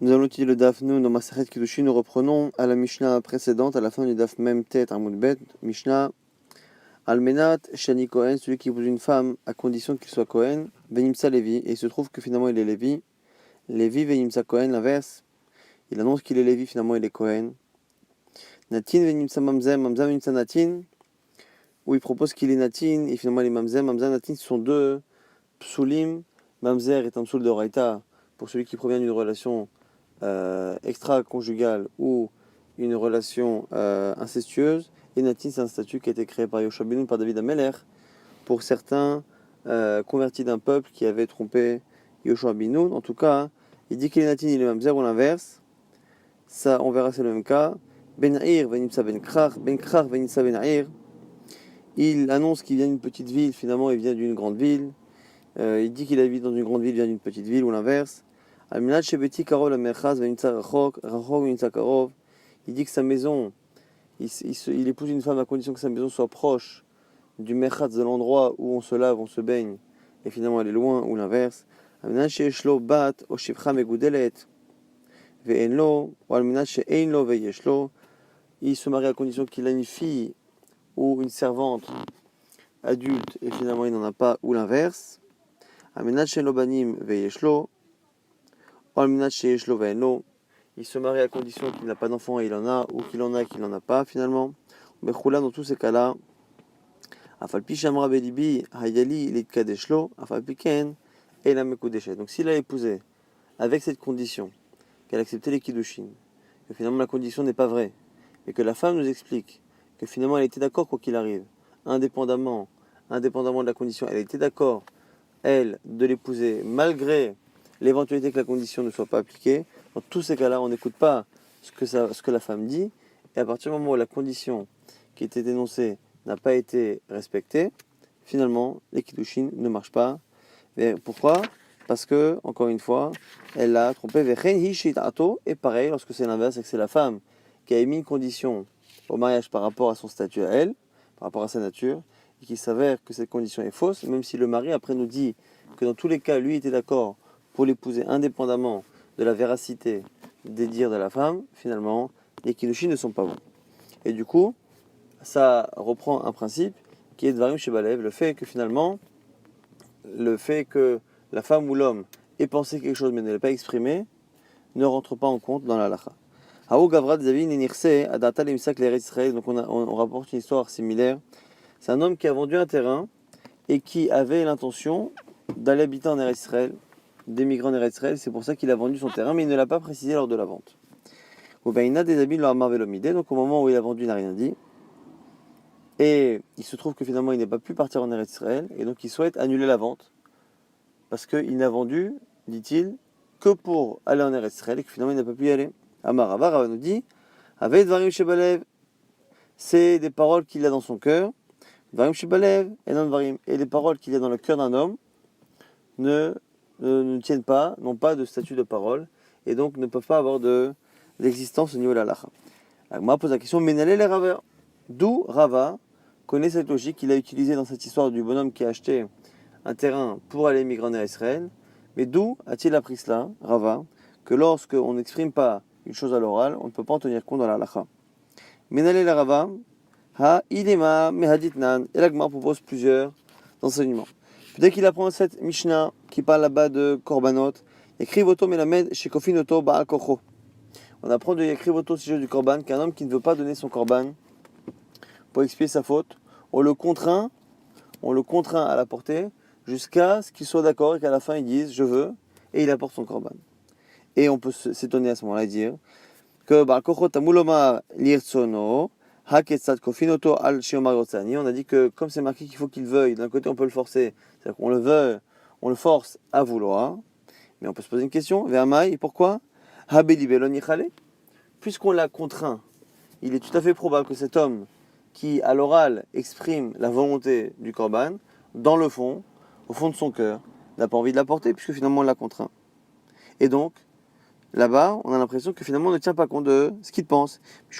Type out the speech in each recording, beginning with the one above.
Nous allons utiliser le Daf Nun dans Masachet Kiddushin. Nous reprenons à la Mishnah précédente, à la fin du Daf Mem Tet Amud Bet. Mishnah Almenat Shani Kohen, celui qui épouse une femme à condition qu'il soit Kohen, Venimsa Lévi. Et il se trouve que finalement il est Lévi. Lévi Venimsa Kohen, l'inverse. Il annonce qu'il est Lévi, finalement il est Kohen. Natin Venimsa Mamzem, Mamzem Venimsa Natin. Où il propose qu'il est Natin et finalement il est Mamzem. Mamzem Natin, ce sont deux psulim. Mamzer est un psul de Raïta pour celui qui provient d'une relation extra-conjugale ou une relation incestueuse. Et Natin, c'est un statut qui a été créé par Yoshua ben Nun, par David Ameler, pour certains convertis d'un peuple qui avait trompé Yoshua ben Nun. En tout cas, il dit qu'il est Natin, il est Mamzer ou l'inverse. Ça, on verra, c'est le même cas. Ben-Aïr, Venimsa Ben-Krach, Ben-Krach, Venimsa Ben-Aïr. Il annonce qu'il vient d'une petite ville, finalement il vient d'une grande ville. Il dit qu'il habite dans une grande ville, il vient d'une petite ville, ou l'inverse. Il dit que sa maison, il épouse une femme à condition que sa maison soit proche du merchatz, de l'endroit où on se lave, on se baigne, et finalement elle est loin, ou l'inverse. Il se marie à condition qu'il a une fille ou une servante adulte, et finalement il n'en a pas, ou l'inverse. Il se marie à condition qu'il n'a pas d'enfant et il en a, ou qu'il en a et qu'il n'en a pas finalement. Mais dans tous ces cas-là, donc s'il a épousé avec cette condition, qu'elle a accepté les kiddushin, que finalement la condition n'est pas vraie, et que la femme nous explique que finalement elle était d'accord quoi qu'il arrive, indépendamment de la condition, elle était d'accord, elle, de l'épouser, malgré l'éventualité que la condition ne soit pas appliquée. Dans tous ces cas-là, on n'écoute pas ce que la femme dit, et à partir du moment où la condition qui était énoncée n'a pas été respectée, finalement, les kiddushin ne marchent pas. Et pourquoi ? Parce que, encore une fois, elle l'a trompé. Et pareil, lorsque c'est l'inverse, et que c'est la femme qui a émis une condition au mariage par rapport à son statut à elle, par rapport à sa nature, et qu'il s'avère que cette condition est fausse, même si le mari après nous dit que dans tous les cas, lui était d'accord pour l'épouser indépendamment de la véracité des dires de la femme, finalement, les kiddushin ne sont pas bons. Et du coup, ça reprend un principe qui est Dvarim Shebalev, le fait que finalement, le fait que la femme ou l'homme ait pensé quelque chose mais ne l'ait pas exprimé, ne rentre pas en compte dans la halakha. Donc on rapporte une histoire similaire. C'est un homme qui a vendu un terrain et qui avait l'intention d'aller habiter en Eretz Israël, d'émigrer en Eretz Israël. C'est pour ça qu'il a vendu son terrain, mais il ne l'a pas précisé lors de la vente. Donc au moment où il a vendu, il n'a rien dit. Et il se trouve que finalement il n'est pas pu partir en Eretz Israël, et donc il souhaite annuler la vente, parce qu'il n'a vendu, dit-il, que pour aller en Eretz Israël, et que finalement il n'a pas pu y aller. Amar Rava nous dit, Avec Dvarim Shebalev, c'est des paroles qu'il a dans son cœur, Dvarim Shebalev et non Dvarim, et les paroles qu'il y a dans le cœur d'un homme ne tiennent pas, n'ont pas de statut de parole, et donc ne peuvent pas avoir d'existence au niveau de la halakha. Moi pose la question, Menalel et Rava, d'où Rava connaît cette logique qu'il a utilisée dans cette histoire du bonhomme qui a acheté un terrain pour aller migrer en Israël. Mais d'où a-t-il appris cela, Rava, que lorsque on n'exprime pas une chose à l'oral, on ne peut pas en tenir compte dans la halakha. Menale la Rava, ha ilema mehaditnan, et l'Agmar propose plusieurs enseignements. Dès qu'il apprend cette Mishnah qui parle là-bas de Korbanot, Ekrivoto melamed shekofinoto ba'al kocho. On apprend de Ekrivoto au sujet du Korban qu'un homme qui ne veut pas donner son Korban pour expier sa faute, on le contraint à l'apporter jusqu'à ce qu'il soit d'accord et qu'à la fin il dise je veux, et il apporte son korban. Et on peut s'étonner à ce moment-là et dire que on a dit que comme c'est marqué qu'il faut qu'il veuille, d'un côté on peut le forcer, c'est-à-dire qu'on le veut, on le force à vouloir, mais on peut se poser une question, Ve'amai, pourquoi puisqu'on l'a contraint, il est tout à fait probable que cet homme qui, à l'oral, exprime la volonté du korban, dans le fond, au fond de son cœur, n'a pas envie de l'apporter, puisque finalement on l'a contraint. Et donc, là-bas, on a l'impression que finalement on ne tient pas compte de ce qu'il pense. Et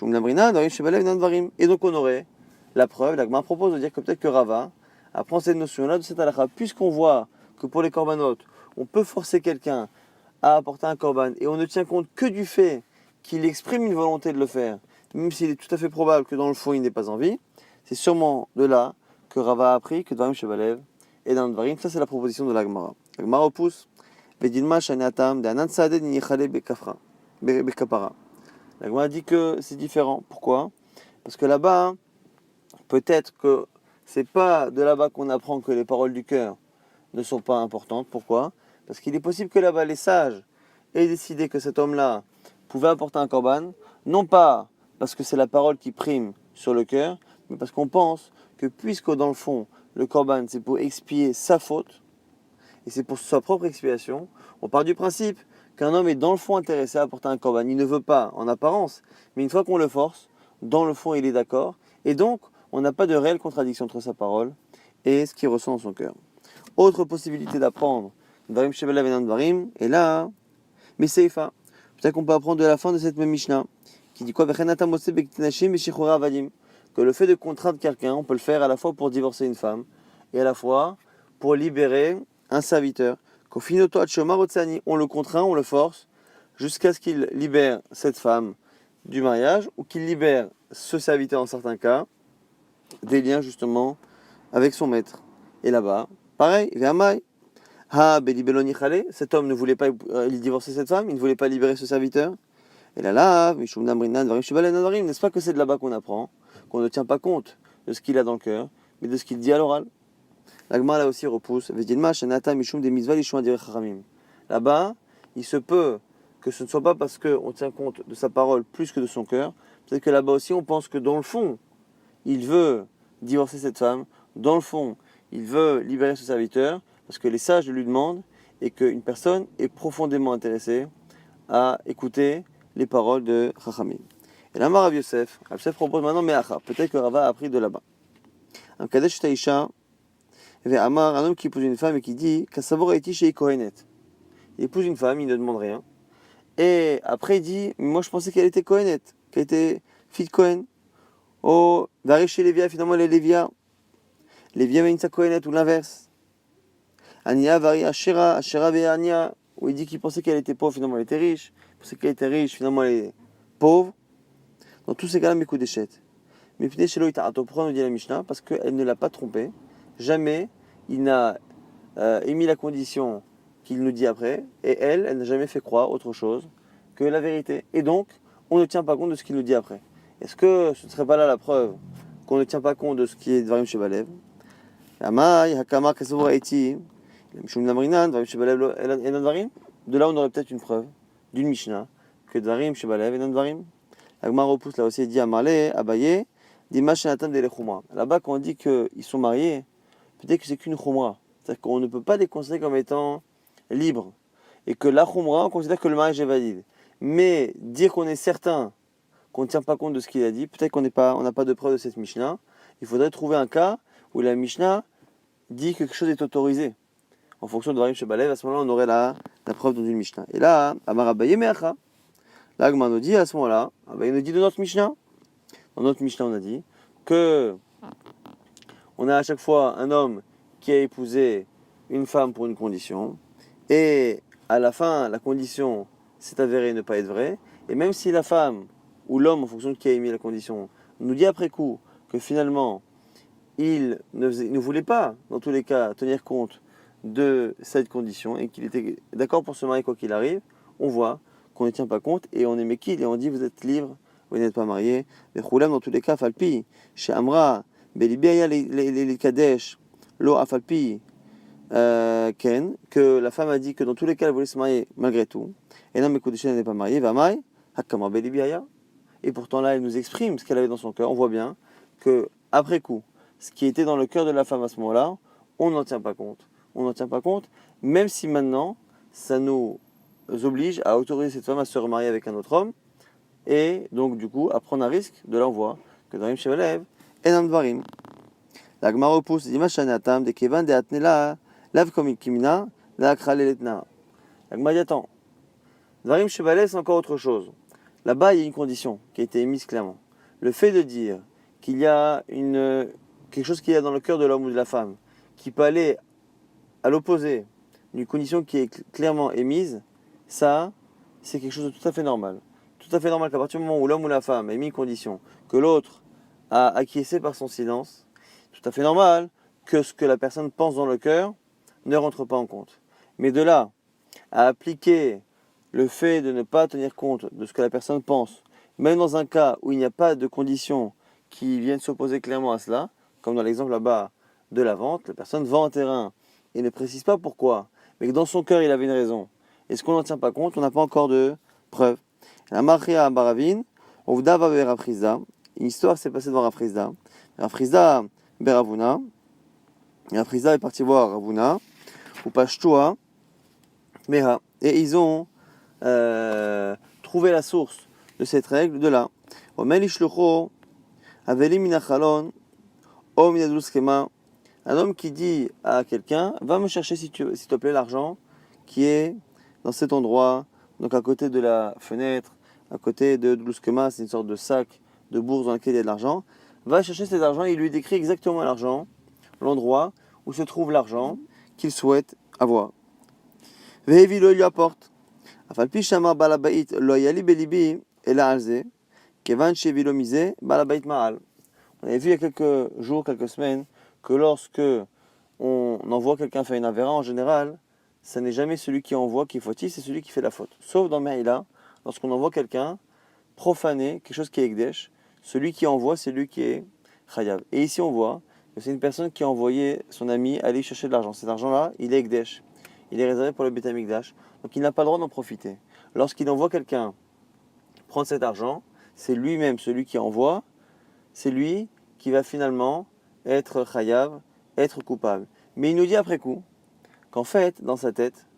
donc on aurait la preuve, l'Agma propose de dire que peut-être que Rava apprend cette notion-là de cette halakha, puisqu'on voit que pour les korbanot, on peut forcer quelqu'un à apporter un korban, et on ne tient compte que du fait qu'il exprime une volonté de le faire, même s'il est tout à fait probable que dans le fond il n'ait pas envie, c'est sûrement de là que Rava a appris que Dvarim Shebalev et dans Dvarim, ça c'est la proposition de l'Agmara. L'Agmara oppose Vedilma Shanatam de Anan Saadeh Nichale Bekapara. L'Agmara dit que c'est différent. Pourquoi? Parce que là-bas, peut-être que c'est pas de là-bas qu'on apprend que les paroles du cœur ne sont pas importantes. Pourquoi? Parce qu'il est possible que là-bas les sages aient décidé que cet homme-là pouvait apporter un korban, non pas parce que c'est la parole qui prime sur le cœur, mais parce qu'on pense que puisque dans le fond, le korban c'est pour expier sa faute, et c'est pour sa propre expiation, on part du principe qu'un homme est dans le fond intéressé à apporter un korban. Il ne veut pas en apparence, mais une fois qu'on le force, dans le fond il est d'accord, et donc on n'a pas de réelle contradiction entre sa parole et ce qu'il ressent dans son cœur. Autre possibilité d'apprendre Dvarim Shebalev et Dvarim, et là, mais Seifa. Peut-être qu'on peut apprendre de la fin de cette même Mishnah, qui dit quoi? Que le fait de contraindre quelqu'un, on peut le faire à la fois pour divorcer une femme, et à la fois pour libérer un serviteur. On le contraint, on le force, jusqu'à ce qu'il libère cette femme du mariage, ou qu'il libère ce serviteur en certains cas, des liens justement avec son maître. Et là-bas, pareil, cet homme ne voulait pas divorcer cette femme, il ne voulait pas libérer ce serviteur. Et là, n'est-ce pas que c'est de là-bas qu'on apprend, qu'on ne tient pas compte de ce qu'il a dans le cœur, mais de ce qu'il dit à l'oral. L'Agma là aussi repousse. Là-bas, il se peut que ce ne soit pas parce qu'on tient compte de sa parole plus que de son cœur. Peut-être que là-bas aussi, on pense que dans le fond, il veut divorcer cette femme. Dans le fond, il veut libérer ce serviteur parce que les sages lui demandent et qu'une personne est profondément intéressée à écouter les paroles de Chachamim. Et là, Rav Yosef propose maintenant Meacha. Peut-être que Rava a appris de là-bas. Un Kadesh Taïcha, un homme qui épouse une femme et qui dit Kassavor Haïti chez Kohenet. Il épouse une femme, il ne demande rien. Et après, il dit moi je pensais qu'elle était Kohenet, qu'elle était fille de Kohen. Oh, d'arriver chez Lévia, finalement elle est Lévia. Lévia Menitza Kohenet ou l'inverse. Ania Vari Ashera, Ashera Ve'ania, où il dit qu'il pensait qu'elle était pauvre, finalement elle était riche. Il pensait qu'elle était riche, finalement elle est pauvre. Dans tous ces cas-là, mes coups d'échette. Mais puis chez l'Oïta, pourquoi nous dit la Mishnah? Parce qu'elle ne l'a pas trompé. Jamais il n'a émis la condition qu'il nous dit après. Et elle n'a jamais fait croire autre chose que la vérité. Et donc, on ne tient pas compte de ce qu'il nous dit après. Est-ce que ce ne serait pas là la preuve qu'on ne tient pas compte de ce qui est Dvarim Shebalev? De là, on aurait peut-être une preuve d'une Mishnah que Dvarim Shebalev et Dvarim. L'Agma repousse là aussi et dit Amarle, Abaye, Dimash Natam de l'Echumra. Là-bas, quand on dit qu'ils sont mariés, peut-être que c'est qu'une Chumra. C'est-à-dire qu'on ne peut pas les considérer comme étant libres. Et que la Chumra, on considère que le mariage est valide. Mais dire qu'on est certain qu'on ne tient pas compte de ce qu'il a dit, peut-être qu'on n'a pas de preuve de cette Mishnah. Il faudrait trouver un cas où la Mishnah dit que quelque chose est autorisé. En fonction de Dvarim Shebalev, à ce moment-là, on aurait la preuve dans une Mishnah. Et là, Amar Abaye Meacha. Là, Agma nous dit à ce moment-là, il nous dit de notre Mishnah. Dans notre Mishnah, on a dit que on a à chaque fois un homme qui a épousé une femme pour une condition, et à la fin, la condition s'est avérée ne pas être vraie, et même si la femme ou l'homme, en fonction de qui a émis la condition, nous dit après coup que finalement, il ne voulait pas, dans tous les cas, tenir compte de cette condition, et qu'il était d'accord pour se marier quoi qu'il arrive, on voit qu'on ne tient pas compte, et on est méquille, et on dit vous êtes libre, vous n'êtes pas marié. Mais Choulam, dans tous les cas, Falpi, chez Amra, Belibia, les Kadesh, Lo Afalpi, Ken, que la femme a dit que dans tous les cas, elle voulait se marier malgré tout. Et non, mais Kodesh n'est pas mariée, Vamai, Hakama Belibia. Et pourtant là, elle nous exprime ce qu'elle avait dans son cœur. On voit bien que, après coup, ce qui était dans le cœur de la femme à ce moment-là, on n'en tient pas compte. On n'en tient pas compte, même si maintenant, ça nous oblige à autoriser cette femme à se remarier avec un autre homme, et donc du coup à prendre un risque de l'envoi que Dvarim Shebalev et Dvarim. La Gemara repousse Dimashanatam de Kevan de Atnela Lav Kimina la Kraleletna. La Gemara dit attends, Dvarim Shebalev c'est encore autre chose. Là-bas il y a une condition qui a été émise clairement. Le fait de dire qu'il y a quelque chose qu'il y a dans le cœur de l'homme ou de la femme qui peut aller à l'opposé d'une condition qui est clairement émise, ça, c'est quelque chose de tout à fait normal. Tout à fait normal qu'à partir du moment où l'homme ou la femme a mis une condition, que l'autre a acquiescé par son silence, tout à fait normal que ce que la personne pense dans le cœur ne rentre pas en compte. Mais de là à appliquer le fait de ne pas tenir compte de ce que la personne pense, même dans un cas où il n'y a pas de conditions qui viennent s'opposer clairement à cela, comme dans l'exemple là-bas de la vente, la personne vend un terrain et ne précise pas pourquoi, mais que dans son cœur il avait une raison. Et ce qu'on n'en tient pas compte, on n'a pas encore de preuve. La Maria Baravin, Ovda va vers Rafrizda. Une histoire s'est passée devant Rafrizda. Rafrizda Beravuna. Et Rafrizda est parti voir Ravuna, ou Pashtua, Meha. Et ils ont trouvé la source de cette règle de là. Omen Ishlucho, Aveli Minachalon, O Minadruskema. Un homme qui dit à quelqu'un, va me chercher s'il te plaît l'argent qui est dans cet endroit, donc à côté de la fenêtre, à côté de Dluskema, c'est une sorte de sac de bourse dans lequel il y a de l'argent. Va chercher cet argent, il lui décrit exactement l'argent, l'endroit où se trouve l'argent qu'il souhaite avoir. Vehevilo lui apporte. Afalpi shamar balabait lo yali belibi ela alze, kevan shevilo mise balabait ma'al. On avait vu il y a quelques jours, quelques semaines, que lorsque on envoie quelqu'un faire une avéra, en général, ce n'est jamais celui qui envoie qui est fautif, c'est celui qui fait la faute. Sauf dans Me'ila, lorsqu'on envoie quelqu'un profaner, quelque chose qui est Ekdesh, celui qui envoie, c'est lui qui est Chayav. Et ici, on voit que c'est une personne qui a envoyé son ami aller chercher de l'argent. Cet argent-là, il est Ekdesh. Il est réservé pour le Beth Amikdash. Donc il n'a pas le droit d'en profiter. Lorsqu'il envoie quelqu'un prendre cet argent, c'est lui-même, celui qui envoie, c'est lui qui va finalement être chayav, être coupable. Mais il nous dit après coup qu'en fait, dans sa tête,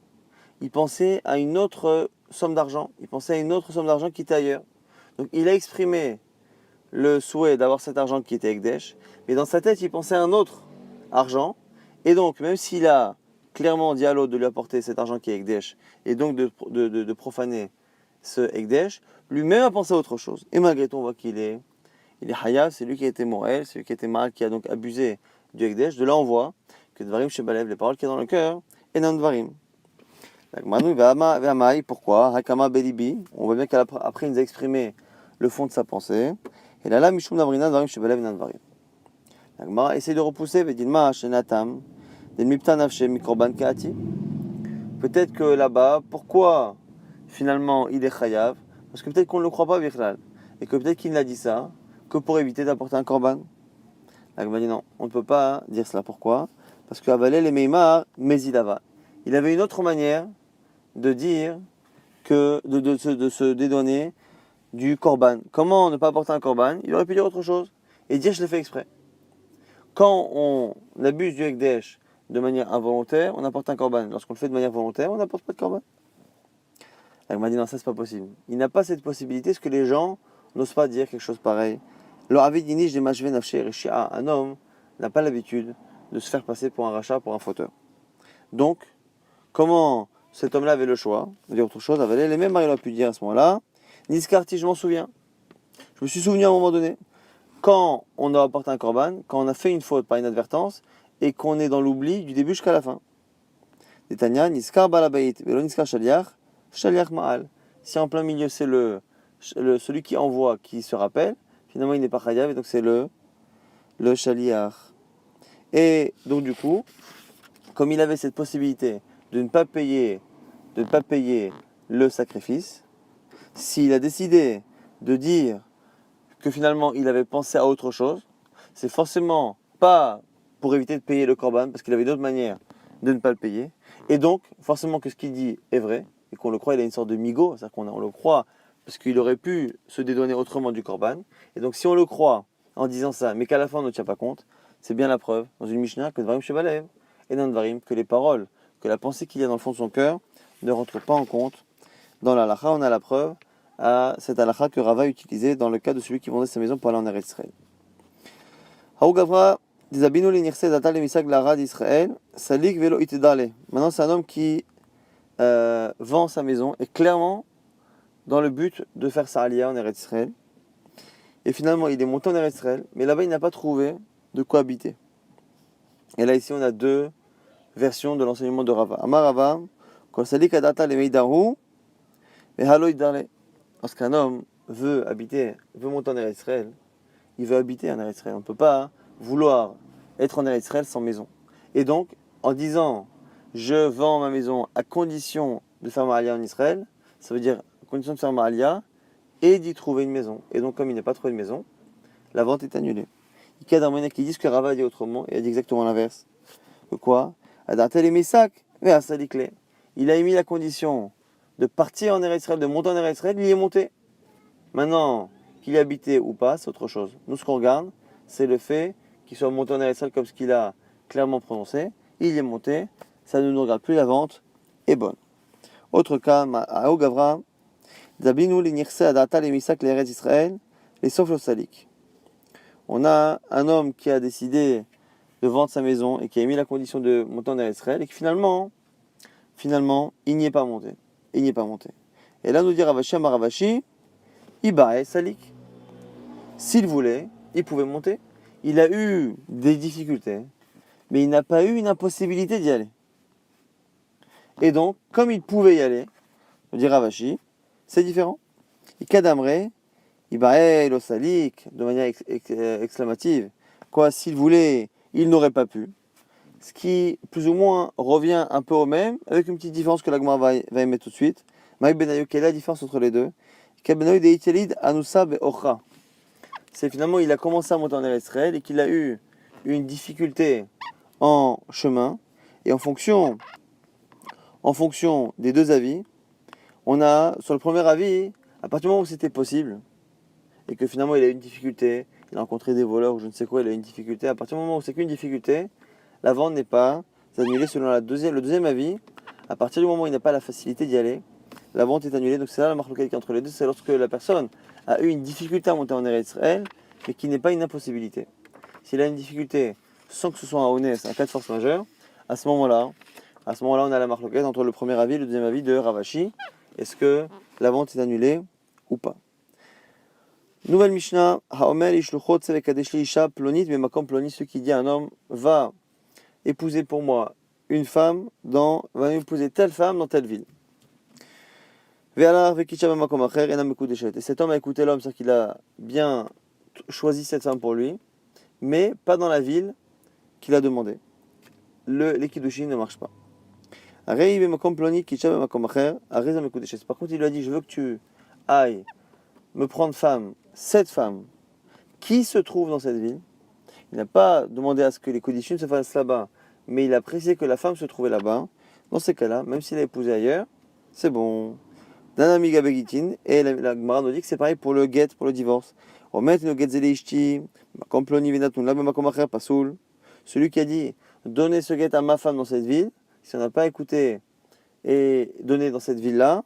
il pensait à une autre somme d'argent. Il pensait à une autre somme d'argent qui était ailleurs. Donc il a exprimé le souhait d'avoir cet argent qui était Ekdesh, mais dans sa tête, il pensait à un autre argent. Et donc, même s'il a clairement dit à l'autre de lui apporter cet argent qui est Ekdesh, et donc de profaner ce Ekdesh, lui-même a pensé à autre chose. Et malgré tout, on voit qu'il est Hayav, c'est lui qui a été Moël, c'est lui qui a été mal, qui a donc abusé du Ekdesh. De là, on voit que Dvarim Shebalev, les paroles qu'il y a dans le cœur, et non Dvarim. Pourquoi Hakama Belibi, on voit bien qu'après il nous a exprimé le fond de sa pensée. Et là, Mishum Navrina Dvarim Shebalev, non Dvarim. L'Agmara essaye de repousser, Vedilma Shenatam, Delmipta Nafshe Mikorban Kaati. Peut-être que là-bas, pourquoi finalement il est Chayav? Parce que peut-être qu'on ne le croit pas, Vichlal. Et que peut-être qu'il n'a dit ça que pour éviter d'apporter un korban. L'Agma dit non, on ne peut pas dire cela. Pourquoi? Parce que Avalel et Meimar, Mezidava. Il avait une autre manière de dire que de se dédouaner du korban. Comment ne pas apporter un korban? Il aurait pu dire autre chose et dire je l'ai fait exprès. Quand on abuse du Ekdesh de manière involontaire, on apporte un korban. Lorsqu'on le fait de manière volontaire, on n'apporte pas de korban. L'Agma dit non, ça c'est pas possible. Il n'a pas cette possibilité parce que les gens n'osent pas dire quelque chose pareil. Un homme n'a pas l'habitude de se faire passer pour un rachat, pour un fauteur. Donc, comment cet homme-là avait le choix de dire autre chose? Les mêmes, il aurait pu dire à ce moment-là, Niskarti, je m'en souviens. Je me suis souvenu à un moment donné, quand on a apporté un korban, quand on a fait une faute par inadvertance, et qu'on est dans l'oubli du début jusqu'à la fin. Netanya, Niskar balabait, velo Niskar shaliach, shaliach ma'al. Si en plein milieu c'est celui qui envoie qui se rappelle, finalement il n'est pas chayav, et donc c'est le shaliach. Et donc du coup, comme il avait cette possibilité de ne pas payer le sacrifice, s'il a décidé de dire que finalement il avait pensé à autre chose, c'est forcément pas pour éviter de payer le korban, parce qu'il avait d'autres manières de ne pas le payer, et donc forcément que ce qu'il dit est vrai, et qu'on le croit, il a une sorte de migo, c'est-à-dire qu'on le croit parce qu'il aurait pu se dédouaner autrement du korban, et donc si on le croit en disant ça, mais qu'à la fin on ne tient pas compte, c'est bien la preuve dans une Mishnah que Dvarim Shebalev et dans Dvarim, que les paroles, que la pensée qu'il y a dans le fond de son cœur ne rentre pas en compte. Dans la halakha, on a la preuve à cette halakha que Rava utilisait dans le cas de celui qui vendait sa maison pour aller en Eretz Israël. Maintenant, c'est un homme qui vend sa maison et clairement dans le but de faire sa aliyah en Eretz Israël. Et finalement, il est monté en Eretz Israël, mais là-bas, il n'a pas trouvé de quoi habiter. Et là, ici, on a deux versions de l'enseignement de Rava. Amar Rava, Kol Salik Adata le Meidahu, Mais Haloï Darle, lorsqu'un homme veut monter en Eretz Israël, il veut habiter en Eretz Israël. On ne peut pas vouloir être en Eretz Israël sans maison. Et donc, en disant je vends ma maison à condition de faire Maalia en Israël, ça veut dire à condition de faire Maalia et d'y trouver une maison. Et donc, comme il n'a pas trouvé de maison, la vente est annulée. Il y a des qui disent que Rava a dit autrement, et a dit exactement l'inverse. Que quoi? Il a émis la condition de partir en Eretz Israël, de monter en Eretz Israël, il y est monté. Maintenant, qu'il y habitait ou pas, c'est autre chose. Nous, ce qu'on regarde, c'est le fait qu'il soit monté en Eretz Israël comme ce qu'il a clairement prononcé. Il y est monté, ça ne nous regarde plus, la vente est bonne. Autre cas, à Ogavra, Zabinu l'Inirse Adata l'Emisak l'Eretz Israël, les Soflosalik. On a un homme qui a décidé de vendre sa maison et qui a émis la condition de monter en Eretz Israël et qui finalement, il n'y est pas monté. Et là, nous dit Ravashi à Maravashi, Ibae Salik. S'il voulait, il pouvait monter. Il a eu des difficultés, mais il n'a pas eu une impossibilité d'y aller. Et donc, comme il pouvait y aller, nous dit Ravashi, c'est différent. Ikadamre, Ibae lo Salik, de manière exclamative. Quoi, s'il voulait, il n'aurait pas pu. Ce qui, plus ou moins, revient un peu au même, avec une petite différence que la Gemara va émettre tout de suite. Quelle est la différence entre les deux? C'est finalement, il a commencé à monter en Eretz Israël et qu'il a eu une difficulté en chemin. Et en fonction des deux avis, on a, sur le premier avis, à partir du moment où c'était possible, et que finalement il a eu une difficulté, il a rencontré des voleurs ou je ne sais quoi, il a eu une difficulté, à partir du moment où c'est qu'une difficulté, la vente n'est pas annulée selon le deuxième avis. À partir du moment où il n'a pas la facilité d'y aller, la vente est annulée. Donc c'est là la marque locale entre les deux, c'est lorsque la personne a eu une difficulté à monter en Eretz Israël, mais qui n'est pas une impossibilité. S'il a une difficulté sans que ce soit un honnête, un cas de force majeure, à ce moment-là, on a la marque locale entre le premier avis et le deuxième avis de Ravashi. Est-ce que la vente est annulée ou pas? Nouvelle Mishnah, Haomer ishluchot sevekadeshli isha plonit memakom plonit, ce qui dit un homme va épouser pour moi une femme va épouser telle femme dans telle ville. Et cet homme a écouté l'homme, c'est-à-dire qu'il a bien choisi cette femme pour lui, mais pas dans la ville qu'il a demandé. Les kiddushin ne marchent pas. Par contre, il lui a dit, je veux que tu ailles me prendre cette femme qui se trouve dans cette ville. Il n'a pas demandé à ce que les kiddushin se fassent là-bas, mais il a précisé que la femme se trouvait là-bas. Dans ces cas-là, même s'il a épousé ailleurs, c'est bon. Danamiga Begitin, et la Gemara nous dit que c'est pareil pour le get, pour le divorce. Celui qui a dit donnez ce get à ma femme dans cette ville, si on n'a pas écouté et donné dans cette ville-là,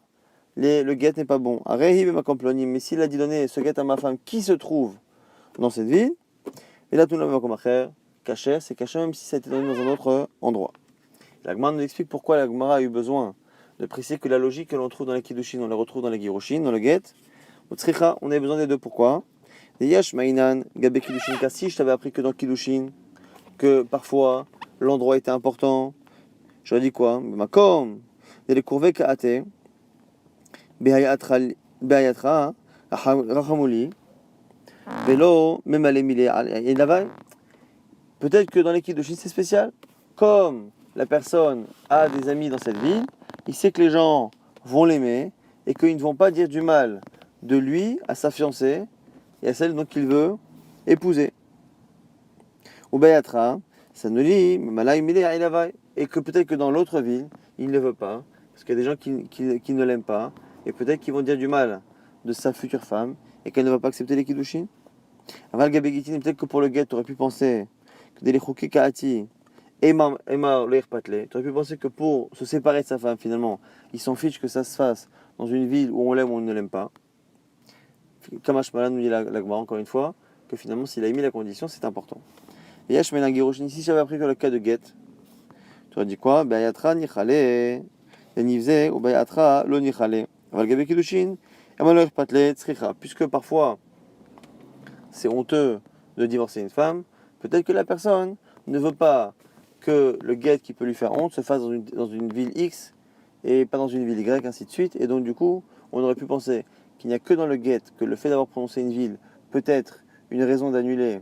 le get n'est pas bon. Mais s'il a dit donner ce get à ma femme qui se trouve dans cette ville, et là tout le monde caché, c'est caché même si ça a été donné dans un autre endroit. La Gemara nous explique pourquoi la Gemara a eu besoin de préciser que la logique que l'on trouve dans les kiddushin, on la retrouve dans les girushin, dans le get. Au tzricha, on a besoin des deux. Pourquoi? Yash mainan gabe kiddushin. Car si je t'avais appris que dans kiddushin, que parfois l'endroit était important, j'aurais dit quoi? Makom, les courvets kaate, behayatra, rachamuli, velo, memalemile, et là-bas. Peut-être que dans les kiddushin c'est spécial. Comme la personne a des amis dans cette ville, il sait que les gens vont l'aimer et qu'ils ne vont pas dire du mal de lui à sa fiancée et à celle dont il veut épouser. Ou bayatra, ça nous dit, et que peut-être que dans l'autre ville, il ne le veut pas, parce qu'il y a des gens qui ne l'aiment pas, et peut-être qu'ils vont dire du mal de sa future femme et qu'elle ne va pas accepter les kiddushin. Aval gabegitin, peut-être que pour le guet, tu aurais pu penser que des chouki kaati, Emma Leirpatle, tu aurais pu penser que pour se séparer de sa femme, finalement, il s'en fiche que ça se fasse dans une ville où on l'aime ou on ne l'aime pas. Kamash Malan nous dit la Gemara encore une fois, que finalement, s'il a émis la condition, c'est important. Et Yash Menagiroshin, si j'avais appris que le cas de Get, tu aurais dit quoi? Bayatra Nichale, Yanivze, ou Bayatra Lo Nichale. Avalgabe Kiddushin, Emma Leirpatle, Tzricha. Puisque parfois, c'est honteux de divorcer une femme, peut-être que la personne ne veut pas que le get qui peut lui faire honte se fasse dans une ville X et pas dans une ville Y, ainsi de suite. Et donc du coup, on aurait pu penser qu'il n'y a que dans le get que le fait d'avoir prononcé une ville peut être une raison d'annuler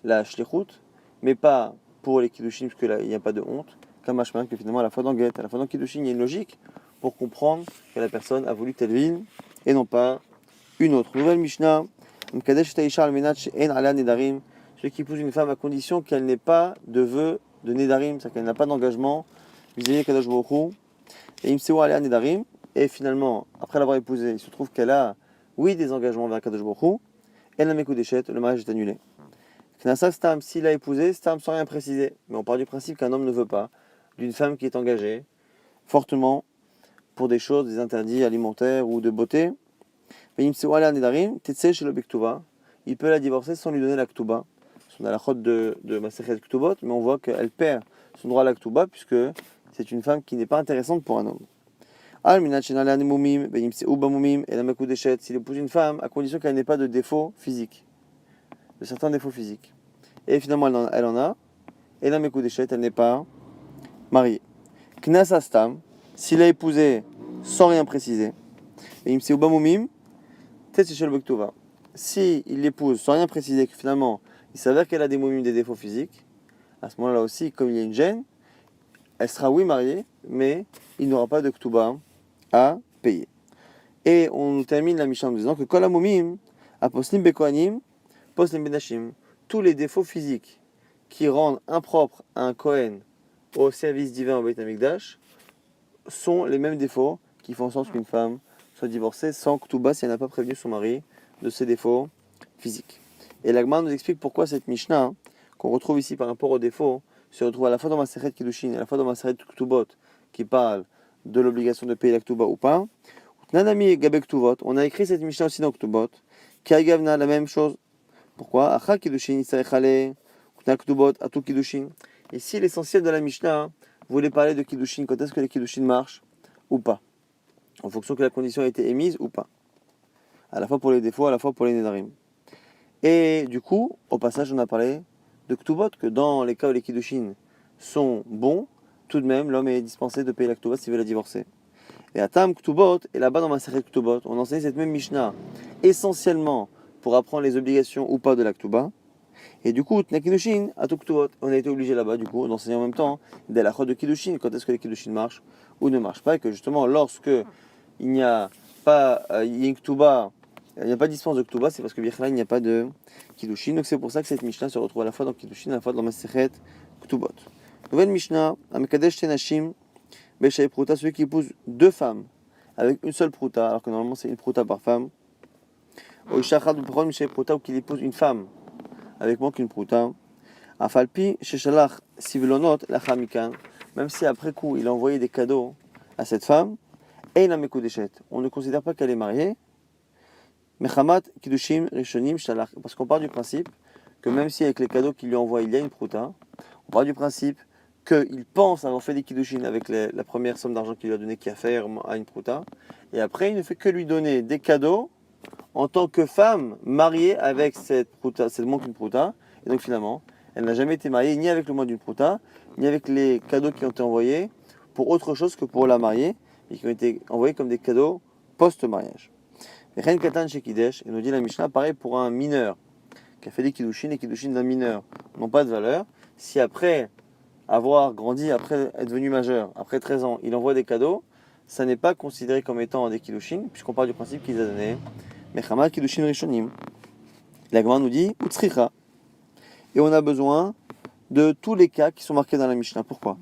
la shlichut, mais pas pour les kiddushin, parce que là, il n'y a pas de honte, comme Hashman, que finalement, à la fois dans get, à la fois dans kiddushin, il y a une logique pour comprendre que la personne a voulu telle ville et non pas une autre. Nouvelle Mishnah, celui qui épouse une femme à condition qu'elle n'ait pas de vœu de nedarim, c'est-à-dire qu'elle n'a pas d'engagement vis-à-vis de Kadosh Baruch Hu, et imseu alea nedarim, et finalement, après l'avoir épousée, il se trouve qu'elle a, oui, des engagements vers Kadosh Baruch Hu, elle n'a mes coups d'échette, le mariage est annulé. Knasa Stam, s'il a épousé, Stam sans rien préciser. Mais on part du principe qu'un homme ne veut pas d'une femme qui est engagée fortement pour des choses, des interdits alimentaires ou de beauté. Il peut la divorcer sans lui donner la ktuba. On a la chôte de Masechet Ktubot, mais on voit qu'elle perd son droit à la ktuba puisque c'est une femme qui n'est pas intéressante pour un homme. S'il épouse une femme, à condition qu'elle n'ait pas de défaut physique, de certains défauts physiques. Et finalement, elle en a. Et la Mekudeshet, elle n'est pas mariée. Knasa Stam, s'il a épousé sans rien préciser, et Imse Ubamumim, Tetshel Bektuva. Si il l'épouse sans rien préciser, que finalement, il s'avère qu'elle a des moumim, des défauts physiques, à ce moment-là aussi, comme il y a une gêne, elle sera oui mariée, mais il n'aura pas de Ktuba à payer. Et on termine la Mishnah en disant que Kol HaMumim, Aposlim Bekohanim, Poslim Benashim, tous les défauts physiques qui rendent impropre à un Kohen au service divin au Beit HaMikdash sont les mêmes défauts qui font en sorte qu'une femme soit divorcée sans Ktuba si elle n'a pas prévenu son mari de ses défauts physiques. Et l'Agma nous explique pourquoi cette Mishnah, qu'on retrouve ici par rapport aux défauts, se retrouve à la fois dans Masechet Kiddushin et à la fois dans Masechet Ktubot, qui parle de l'obligation de payer la Ktuba ou pas. Nanami et Gabe Ktubot, on a écrit cette Mishnah aussi dans Ktubot, qui a Gavna la même chose. Pourquoi? Acha Kiddushin, Issaïchale, Kna Ktubot, Atu Kiddushin. Ici, l'essentiel de la Mishnah voulait parler de Kiddushin, quand est-ce que les Kiddushin marchent ou pas, en fonction que la condition a été émise ou pas. À la fois pour les défauts, à la fois pour les nedarim. Et du coup, au passage, on a parlé de Ktubot, que dans les cas où les Kiddushin sont bons, tout de même, l'homme est dispensé de payer la Ktuba s'il veut la divorcer. Et à Tam Ktubot, et là-bas dans Masechet Ktubot, on enseigne cette même Mishnah essentiellement pour apprendre les obligations ou pas de la Ktuba. Et du coup, Tna Kiddushin, à tout Ktubot, on a été obligé là-bas, du coup, d'enseigner en même temps dès la chôte de Kiddushin, quand est-ce que les Kiddushin marchent ou ne marchent pas, et que justement, lorsque il n'y a pas une Ktuba, il n'y a pas de dispense de Ktuba, c'est parce que Birchla, il n'y a pas de Kiddushin. Donc c'est pour ça que cette Mishnah se retrouve à la fois dans Kiddushin, à la fois dans Masechet Ktubot. Nouvelle Mishnah, Amekadesh Tenashim, Beshaï Pruta, celui qui épouse deux femmes avec une seule Pruta, alors que normalement c'est une Pruta par femme. Ou Ishachad Pron Beshaï Pruta, ou qu'il épouse une femme avec moins qu'une Pruta. Afalpi, Sheshalach Sivlonot, Lachamikan, même si après coup il a envoyé des cadeaux à cette femme, et la Mekudeshet, on ne considère pas qu'elle est mariée. Mechamat Kiddushim Rishonim Shalach, parce qu'on part du principe que même si avec les cadeaux qu'il lui envoie il y a une pruta, on part du principe qu'il pense avoir fait des Kiddushin avec la première somme d'argent qu'il lui a donnée qui a fait à une pruta, et après il ne fait que lui donner des cadeaux en tant que femme mariée avec cette pruta, c'est moins qu'une pruta, et donc finalement elle n'a jamais été mariée ni avec le moins d'une pruta, ni avec les cadeaux qui ont été envoyés pour autre chose que pour la mariée, et qui ont été envoyés comme des cadeaux post-mariage. Ren Katan chez Kidesh, et nous dit la Mishnah, pareil pour un mineur qui a fait des Kiddushin, les Kiddushin d'un mineur n'ont pas de valeur. Si après avoir grandi, après être devenu majeur, après 13 ans, il envoie des cadeaux, ça n'est pas considéré comme étant des Kiddushin, puisqu'on part du principe qu'il a donné Mechama Kiddushin Rishonim. La Gemara nous dit Utsricha. Et on a besoin de tous les cas qui sont marqués dans la Mishnah. Pourquoi?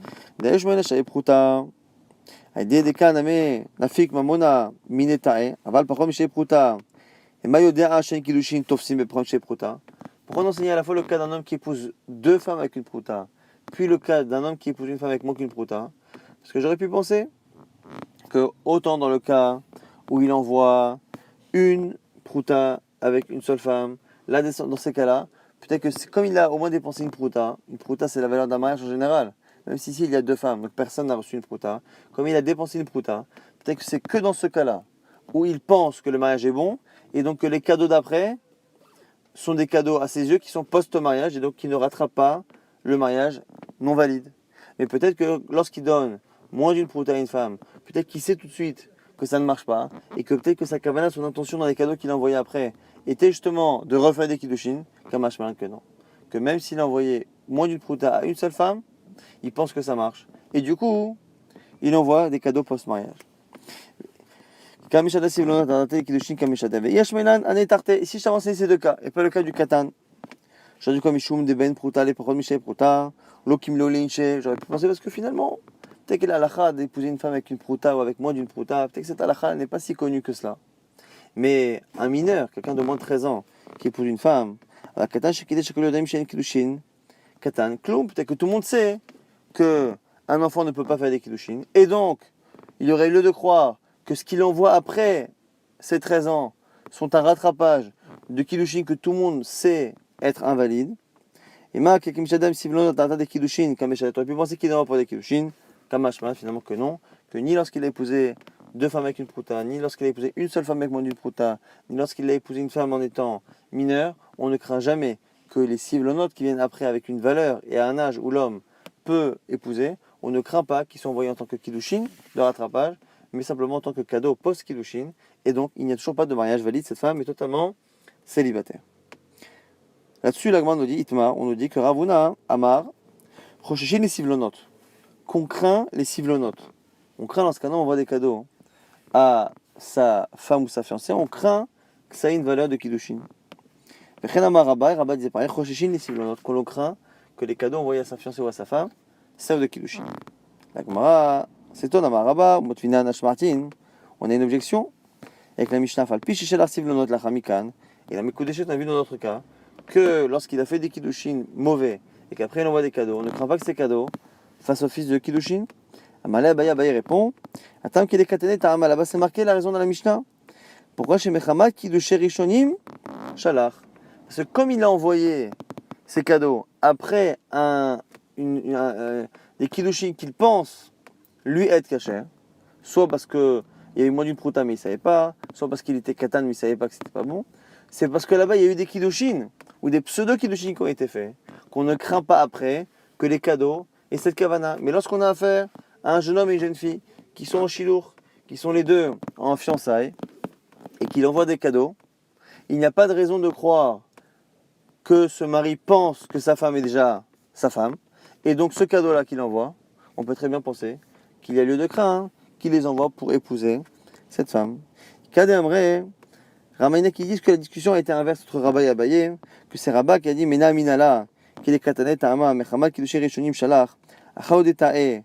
Pourquoi on enseigne à la fois le cas d'un homme qui épouse deux femmes avec une pruta, puis le cas d'un homme qui épouse une femme avec moins qu'une pruta? Parce que j'aurais pu penser que autant dans le cas où il envoie une pruta avec une seule femme, là dans ces cas-là, peut-être que comme il a au moins dépensé une pruta c'est la valeur d'un mariage en général. Même si ici il y a deux femmes, donc personne n'a reçu une pruta. Comme il a dépensé une pruta, peut-être que c'est que dans ce cas-là où il pense que le mariage est bon, et donc que les cadeaux d'après sont des cadeaux à ses yeux qui sont post-mariage, et donc qui ne rattrapent pas le mariage non valide. Mais peut-être que lorsqu'il donne moins d'une pruta à une femme, peut-être qu'il sait tout de suite que ça ne marche pas, et que peut-être que sa kavana, son intention dans les cadeaux qu'il a envoyés après, était justement de refaire des kiddushin, kamash malin que non. Que même s'il a envoyé moins d'une prouta à une seule femme, il pense que ça marche. Et du coup, il envoie des cadeaux post-mariage. Kamishada Sivlonot, Anate, Kiddushin, Kamishada. Yashmelan, Anetarte. Ici, je t'ai renseigné ces deux cas, et pas le cas du Katan. J'aurais dû comme Ishum, Deben, Prouta, les paroles Michel, Prouta, Lokim, Lolinche. J'aurais pu penser parce que finalement, peut-être que l'alakha d'épouser une femme avec une prouta ou avec moins d'une prouta, peut-être que cette alakha n'est pas si connue que cela. Mais un mineur, quelqu'un de moins de 13 ans, qui épouse une femme, Katan, Shekide, Shekolodem, Shen, Kiddushin, Katan, Kloum, peut-être que tout le monde sait qu'un enfant ne peut pas faire des Kiddushin. Et donc, il y aurait lieu de croire que ce qu'il envoie après ses 13 ans sont un rattrapage de Kiddushin que tout le monde sait être invalide. Et ma quelqu'un Shadam Sivlon dans des Kiddushin, comme tu aurais pu penser qu'il envoie pour des Kiddushin, comme finalement que non, que ni lorsqu'il a épousé deux femmes avec une prouta, ni lorsqu'il a épousé une seule femme avec moins d'une prouta, ni lorsqu'il a épousé une femme en étant mineur, on ne craint jamais que les Sivlonotes qui viennent après avec une valeur et à un âge où l'homme peut épouser, on ne craint pas qu'ils soient envoyés en tant que Kiddushin, de rattrapage, mais simplement en tant que cadeau post-Kiddushin, et donc il n'y a toujours pas de mariage valide, cette femme est totalement célibataire. Là-dessus, l'Agma nous dit, Itmar, on nous dit que Ravuna, Amar, Rosheshin les Sivlonotes, qu'on craint les Sivlonotes. On craint, dans ce cas-là, on envoie des cadeaux à sa femme ou sa fiancée, on craint que ça ait une valeur de Kiddushin. Vechen Amar Rabba, Rabba disait pareil, Rosheshin les Sivlonotes, qu'on craint que les cadeaux envoyés à sa fiancée ou à sa femme servent de Kiddushin. L'Agma, c'est ton Amar Rabba, Motvina Nash Martin, on a une objection avec la Mishnah Fal, Pichichel Sivlonot la Chamikan, et la Mekudeshet, on a vu dans notre cas, que lorsqu'il a fait des Kiddushin mauvais et qu'après il envoie des cadeaux, on ne craint pas que ces cadeaux fassent office de Kiddushin. Amalé Abaye répond, Attends qu'il est katané, Ta'ama, là-bas c'est marqué la raison dans la Mishnah. Pourquoi chez Mechama Kiddushin Rishonim Shalach? Parce que comme il a envoyé ces cadeaux après des Kiddushin qu'il pense lui être caché, soit parce qu'il y a eu moins d'une prouta mais il ne savait pas, soit parce qu'il était katan mais il ne savait pas que c'était pas bon, c'est parce que là-bas il y a eu des Kiddushin ou des pseudo-Kiddushin qui ont été faits, qu'on ne craint pas après que les cadeaux et cette kavana. Mais lorsqu'on a affaire à un jeune homme et une jeune fille qui sont en chilour, qui sont les deux en fiançailles, et qu'il envoie des cadeaux, il n'y a pas de raison de croire que ce mari pense que sa femme est déjà sa femme, et donc ce cadeau-là qu'il envoie, on peut très bien penser qu'il y a lieu de craindre qu'il les envoie pour épouser cette femme. Kademre, Ramaina qui dit que la discussion a été inverse entre Rabba et Abaye, que c'est Rabba qui a dit Mena Minala, qu'il est katanet Ta'ama, Mechama Kiddushin Rishonim Shalach, Achaodetae,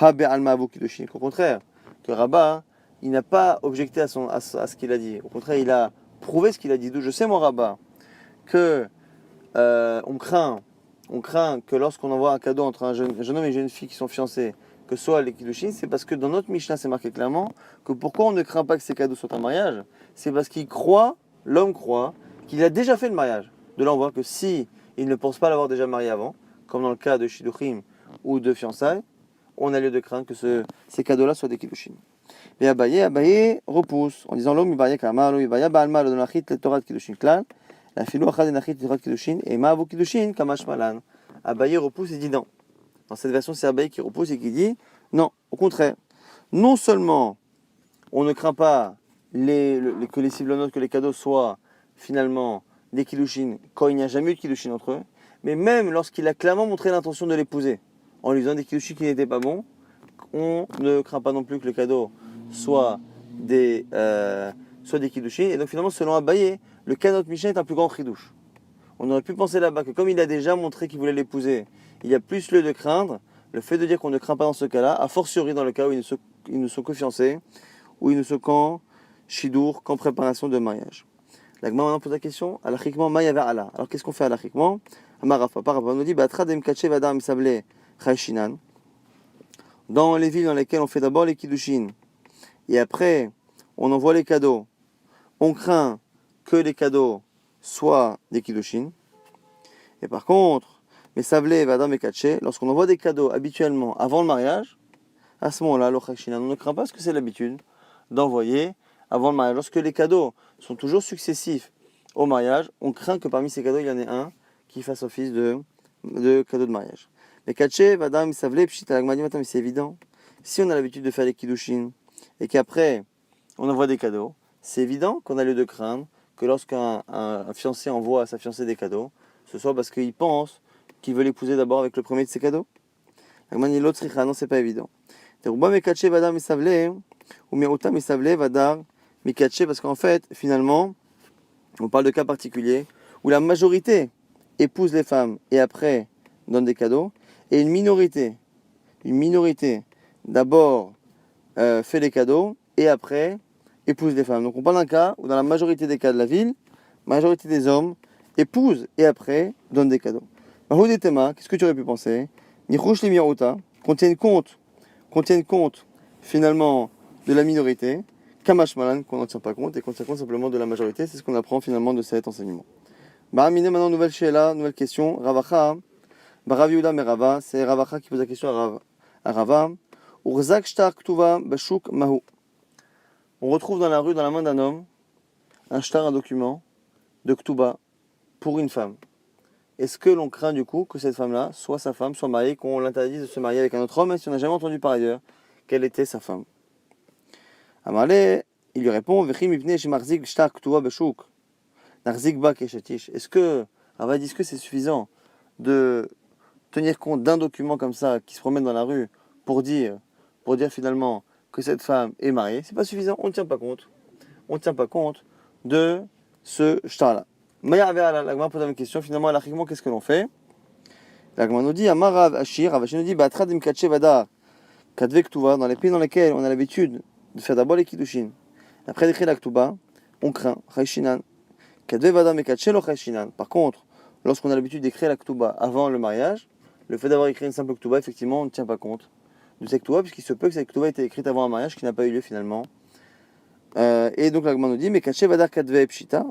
Habe Alma Abu Kiddushin. Au contraire, que Rabba, il n'a pas objecté à ce qu'il a dit. Au contraire, il a prouvé ce qu'il a dit. D'où je sais, mon Rabba, que on craint que lorsqu'on envoie un cadeau entre un jeune homme et une jeune fille qui sont fiancés, que ce soit les Kiddushin, c'est parce que dans notre Mishnah, c'est marqué clairement que pourquoi on ne craint pas que ces cadeaux soient un mariage, c'est parce l'homme croit qu'il a déjà fait le mariage. De là, on voit que si il ne pense pas l'avoir déjà marié avant, comme dans le cas de Shidduchim ou de fiançailles, on a lieu de craindre que ces cadeaux-là soient des Kiddushin. Et Abaye repousse en disant l'homme Ibaya Kama, l'homme Ibaya Baalma, le Nachit, le Torah de Kiddushin Klal, la Filou Achad et Nachit, le Torah de Kiddushin, et Ma'avu Kiddushin, Kamash Malan. Abaye repousse et dit non. Dans cette version, c'est Abaye qui repousse et qui dit non, au contraire. Non seulement on ne craint pas que les Sivlonotes, que les cadeaux soient finalement des Kiddushin quand il n'y a jamais eu de Kiddushin entre eux, mais même lorsqu'il a clairement montré l'intention de l'épouser en lui disant des Kiddushin qui n'étaient pas bons, on ne craint pas non plus que le cadeau soit des Kiddushin. Et donc finalement, selon Abaye, le cas de notre Mishnah est un plus grand chidouche. On aurait pu penser là-bas que comme il a déjà montré qu'il voulait l'épouser, il y a plus lieu de craindre le fait de dire qu'on ne craint pas dans ce cas-là, a fortiori dans le cas où ils ne sont que fiancés, où ils ne sont qu'en shidour, qu'en préparation de mariage. L'agma maintenant pose la question, alachiquement, maïa vers Allah. Alors qu'est-ce qu'on fait alachiquement? Amarafa, par on nous dit, batra dem kache vadam sable chayshinan. Dans les villes dans lesquelles on fait d'abord les kiddushin, et après on envoie les cadeaux, on craint que les cadeaux soient des kiddushin. Et par contre, mais sablé vadam et kache, lorsqu'on envoie des cadeaux habituellement avant le mariage, à ce moment-là, le chayshinan, on ne craint pas parce que c'est l'habitude d'envoyer avant le mariage. Lorsque les cadeaux sont toujours successifs au mariage, on craint que parmi ces cadeaux, il y en ait un qui fasse office de cadeau de mariage. Mais Kaché, Vadam, Savle, Pshita, Agmadi, mais c'est évident. Si on a l'habitude de faire les Kiddushin et qu'après on envoie des cadeaux, c'est évident qu'on a lieu de craindre que lorsqu'un un fiancé envoie à sa fiancée des cadeaux, ce soit parce qu'il pense qu'il veut l'épouser d'abord avec le premier de ses cadeaux. Non, c'est pas évident. Parce qu'en fait, finalement, on parle de cas particuliers où la majorité épouse les femmes et après donne des cadeaux, et une minorité d'abord fait les cadeaux et après épouse les femmes. Donc on parle d'un cas où dans la majorité des cas de la ville, la majorité des hommes épousent et après donnent des cadeaux. Qu'est-ce que tu aurais pu penser? Nichush limiruta, qu'on tienne compte finalement de la minorité, Kamash Malan, qu'on n'en tient pas compte et qu'on tient compte simplement de la majorité. C'est ce qu'on apprend finalement de cet enseignement. Bahamine, maintenant, nouvelle question. Ravacha, Barav Yehuda Merava, c'est Ravacha qui pose la question à Rava. Urzak shtar ktuva bashuk mahu. On retrouve dans la rue, dans la main d'un homme, un shtar, un document de ktuba pour une femme. Est-ce que l'on craint du coup que cette femme-là soit sa femme, soit mariée, qu'on l'interdise de se marier avec un autre homme, même si on n'a jamais entendu par ailleurs quelle était sa femme? Amalé, il lui répond, est-ce que Rava dit que c'est suffisant de tenir compte d'un document comme ça qui se promène dans la rue pour dire finalement que cette femme est mariée? C'est pas suffisant, on ne tient pas compte. On ne tient pas compte de ce shtar-là. Maya l'agma pose une question, finalement, alachiquement, qu'est-ce que l'on fait? L'agma nous dit, Amarav Ashir, Rav Ashir nous dit, Batradim Kache Vadar, Kadve Ktuva, dans les pays dans lesquels on a l'habitude de faire d'abord les kiddushin. Après d'écrire la Ktuba, on craint, Chayshinan. Kadve Vadar Mekache lo Chayshinan. Par contre, lorsqu'on a l'habitude d'écrire la Ktuba avant le mariage, le fait d'avoir écrit une simple Ktuba, effectivement, on ne tient pas compte de cette Ktuba, puisqu'il se peut que cette Ktuba ait été écrite avant un mariage qui n'a pas eu lieu finalement. Et donc l'agma nous dit, Mekache Vadar Kadve Pshita.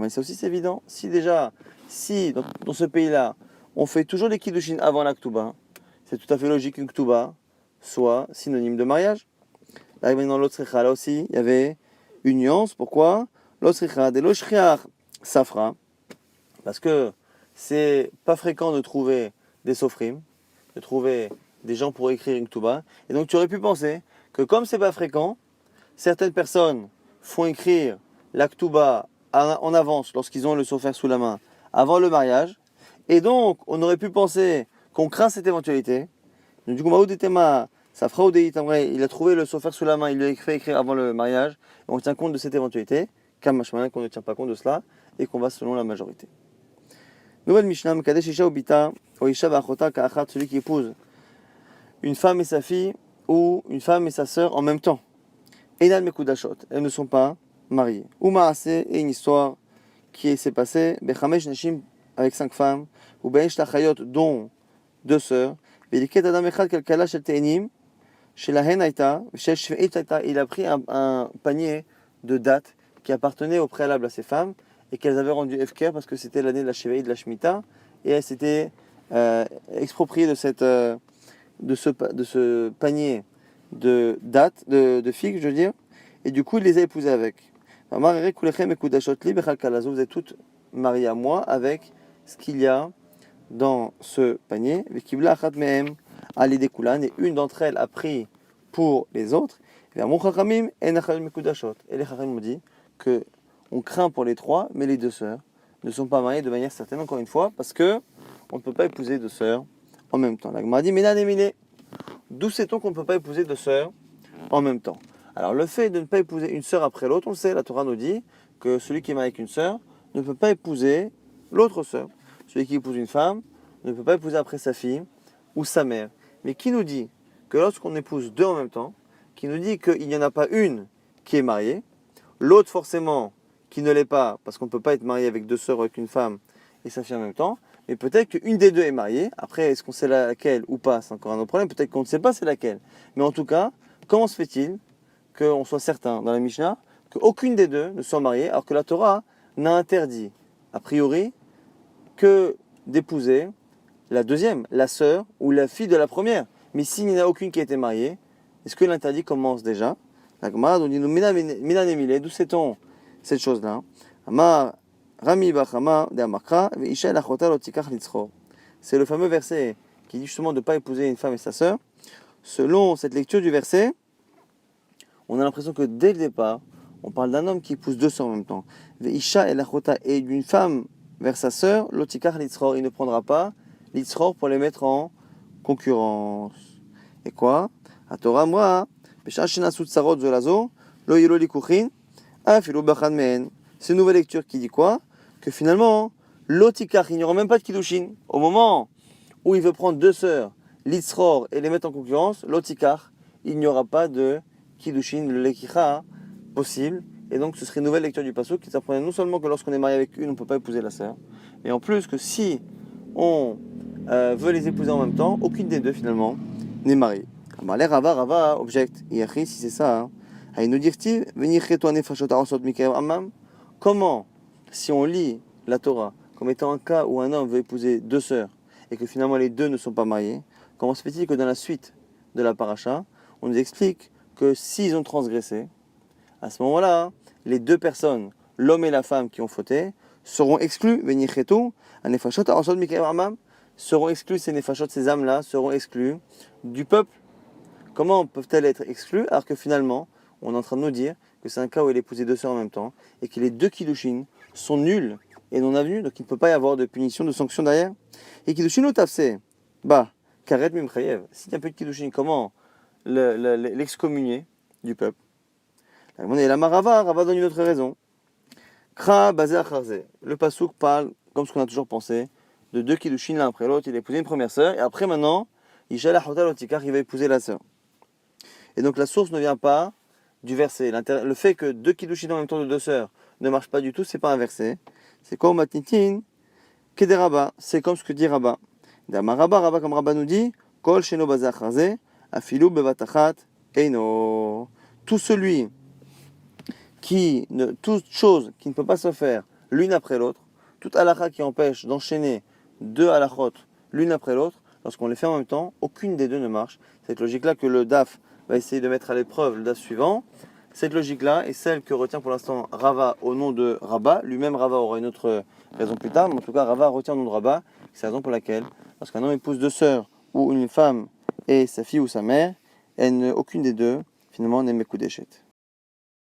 Ça aussi c'est évident. Si dans ce pays-là, on fait toujours les kiddushin avant la Ktuba, c'est tout à fait logique qu'une Ktuba soit synonyme de mariage. Là maintenant l'autre là aussi, il y avait une nuance. Pourquoi? L'autre de l'oshriach safra, parce que c'est pas fréquent de trouver des sofrim, de trouver des gens pour écrire une Ktuba. Et donc tu aurais pu penser que comme c'est pas fréquent, certaines personnes font écrire la Ktuba en avance lorsqu'ils ont le sofer sous la main avant le mariage, et donc on aurait pu penser qu'on craint cette éventualité. Donc, du coup, il a trouvé le sofer sous la main, il lui a fait écrire avant le mariage, et on tient compte de cette éventualité, qu'on ne tient pas compte de cela, et qu'on va selon la majorité. Nouvelle Mishnah, Mekadesh Isha Obita, Oisha Bachota Ka'achat, celui qui épouse une femme et sa fille, ou une femme et sa sœur en même temps. Einan Mekudashot, elles ne sont pas mariés. Ou Maaseh, et une histoire qui s'est passée, Bechamesh Nashim, avec 5 femmes, ou Be'esh Tachayot, dont 2 sœurs, Veliket Adam Echad Kalkala Shel Te'enim, Shel Lahen Aita, Shel Shve'it Aita, il a pris un panier de dattes qui appartenait au préalable à ces femmes, et qu'elles avaient rendu Efker parce que c'était l'année de la Shve'it, de la Shemitah, et elles s'étaient expropriées de ce panier de dattes, de figues, je veux dire, et du coup il les a épousées avec. Vous êtes toutes mariées à moi avec ce qu'il y a dans ce panier. Et une d'entre elles a pris pour les autres. Et les Chachamim m'ont dit que on craint pour les 3, mais les 2 sœurs ne sont pas mariées de manière certaine, encore une fois, parce que on ne peut pas épouser 2 sœurs en même temps. La Gemara dit, d'où sait-on qu'on ne peut pas épouser 2 sœurs en même temps? Alors le fait de ne pas épouser une sœur après l'autre, on le sait, la Torah nous dit que celui qui est marié avec une sœur ne peut pas épouser l'autre sœur. Celui qui épouse une femme ne peut pas épouser après sa fille ou sa mère. Mais qui nous dit que lorsqu'on épouse 2 en même temps, qui nous dit qu'il n'y en a pas une qui est mariée, l'autre forcément qui ne l'est pas, parce qu'on ne peut pas être marié avec 2 sœurs, avec une femme et sa fille en même temps, mais peut-être qu'une des 2 est mariée. Après, est-ce qu'on sait laquelle ou pas? C'est encore un autre problème. Peut-être qu'on ne sait pas c'est laquelle. Mais en tout cas, comment se fait-il qu'on soit certain dans la Mishnah qu'aucune des 2 ne soit mariée, alors que la Torah n'a interdit, a priori, que d'épouser la deuxième, la sœur ou la fille de la première. Mais s'il n'y en a aucune qui a été mariée, est-ce que l'interdit commence déjà? La Gemara nous dit, d'où sait-on cette chose-là? C'est le fameux verset qui dit justement de ne pas épouser une femme et sa sœur. Selon cette lecture du verset, on a l'impression que dès le départ, on parle d'un homme qui épouse deux sœurs en même temps. Veisha el achota, et d'une femme vers sa sœur, lotikar litzror, il ne prendra pas litzror pour les mettre en concurrence. Et quoi? À Torah, moi, Pesha shenasut sarot zolazo, lo yelo likuchin, afilu bachad mehen. C'est une nouvelle lecture qui dit quoi? Que finalement, lotikar, il n'y aura même pas de kiddushin. Au moment où il veut prendre deux sœurs, litzror, et les mettre en concurrence, lotikar, il n'y aura pas de kiddushin, le lekicha, possible. Et donc ce serait une nouvelle lecture du pasuk qui s'apprenait non seulement que lorsqu'on est marié avec une, on ne peut pas épouser la sœur, et en plus que si on veut les épouser en même temps, aucune des deux finalement n'est mariée. Rava objecte, si c'est ça, comment, si on lit la Torah comme étant un cas où un homme veut épouser deux sœurs et que finalement les deux ne sont pas mariés, comment se fait-il que dans la suite de la paracha, on nous explique que s'ils ont transgressé, à ce moment-là, les deux personnes, l'homme et la femme qui ont fauté, seront exclus, seront exclus, ces nefashot, ces âmes-là, seront exclus du peuple. Comment peuvent-elles être exclues alors que finalement, on est en train de nous dire que c'est un cas où il a épousé deux sœurs en même temps et que les deux kiddushin sont nuls et non avenus, donc il ne peut pas y avoir de punition, de sanction derrière. Et kiddushin au tafsé, karet mimchayev. S'il y a un peu de kiddushin, comment l'excommunier du peuple? Et la Rava donne une autre raison. Kra basé à Kharzé. Le pasuk parle, comme ce qu'on a toujours pensé, de deux kiddushin l'un après l'autre. Il a épousé une première sœur, et après maintenant, il va épouser la sœur. Et donc la source ne vient pas du verset. Le fait que deux kiddushin en même temps de deux sœurs ne marche pas du tout, c'est pas un verset. C'est comme matnitin, kede Rabba. C'est comme ce que dit Rabba. Rabba comme Rabba nous dit, kol sheno basé à Kharzé, afilu bevatachat eino. Tout celui toute chose qui ne peut pas se faire l'une après l'autre, toute halakha qui empêche d'enchaîner deux halakhot l'une après l'autre, lorsqu'on les fait en même temps, aucune des deux ne marche. Cette logique-là que le DAF va essayer de mettre à l'épreuve le DAF suivant, cette logique-là est celle que retient pour l'instant Rava au nom de Rabba. Lui-même, Rava aura une autre raison plus tard, mais en tout cas, Rava retient le nom de Rabba. C'est la raison pour laquelle, lorsqu'un homme épouse deux sœurs ou une femme et sa fille ou sa mère, aucune des deux, finalement, n'est Mekudeshet.